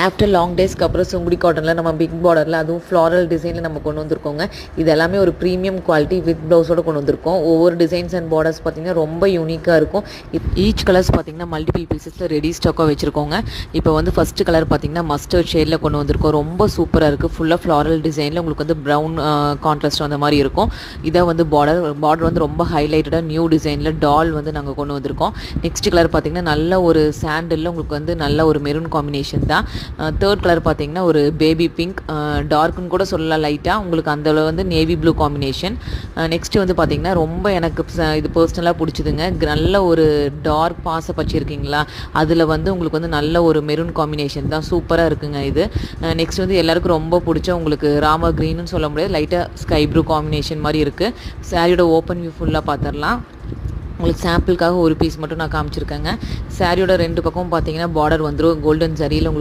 After long டேஸ்க்கு அப்புறம் சுங்குடி காட்டனில் நம்ம பிக் பார்டரில் அதுவும் ஃப்ளாரல் டிசைனில் நம்ம கொண்டு வந்திருக்கோங்க. இது எல்லாமே ஒரு ப்ரீமியம் குவாலிட்டி வித் ப்ளவுஸோடு கொண்டு வந்திருக்கோம். ஒவ்வொரு டிசைன்ஸ் அண்ட் பார்டர்ஸ் பார்த்திங்கன்னா ரொம்ப யூனிக்காக இருக்கும். ஈச் கலர்ஸ் பார்த்திங்கன்னா மல்டிபிள் பீசஸில் ரெடி ஸ்டாக்காக வச்சுருக்கோங்க. இப்போ வந்து ஃபஸ்ட்டு கலர் பார்த்திங்கன்னா மஸ்டர்ட் ஷேடில் கொண்டு வந்திருக்கோம். ரொம்ப சூப்பராக இருக்குது. ஃபுல்லாக ஃப்ளாரல் டிசைனில் உங்களுக்கு வந்து ப்ரௌன் கான்ட்ராஸ்ட் அந்த மாதிரி இருக்கும். இதை வந்து பார்டர் வந்து ரொம்ப ஹைலைட்டடாக நியூ டிசைனில் டால் வந்து நாங்கள் கொண்டு வந்திருக்கோம். நெக்ஸ்ட் கலர் பார்த்திங்கன்னா நல்ல ஒரு சாண்டில் உங்களுக்கு வந்து நல்ல ஒரு மெரூன் காம்பினேஷன் தான். தேர்ட் கலர் பார்த்தீங்கன்னா ஒரு பேபி பிங்க், டார்க்குன்னு கூட சொல்லலாம் லைட்டாக. உங்களுக்கு அந்த வந்து நேவி ப்ளூ காம்பினேஷன். நெக்ஸ்ட்டு வந்து பார்த்திங்கன்னா ரொம்ப எனக்கு இது பர்சனலாக பிடிச்சிதுங்க. நல்ல ஒரு டார்க் பாச பச்சை இருக்கீங்களா, அதில் வந்து உங்களுக்கு வந்து நல்ல ஒரு மெரூன் காம்பினேஷன் தான். சூப்பராக இருக்குங்க இது. நெக்ஸ்ட் வந்து எல்லாருக்கும் ரொம்ப பிடிச்ச உங்களுக்கு ராமா க்ரீன்னு சொல்ல முடியாது, லைட்டாக ஸ்கை ப்ளூ காம்பினேஷன் மாதிரி இருக்குது. சாரியோட ஓப்பன் வியூ ஃபுல்லாக பார்த்துடலாம். உங்களுக்கு சாம்பிளுக்காக ஒரு பீஸ் மட்டும் நான் காமிச்சிருக்கேங்க. சாரியோட 2 பக்கமும் பார்த்தீங்கன்னா பார்டர் வந்துடும் கோல்டன் ஜரியில் உங்களுக்கு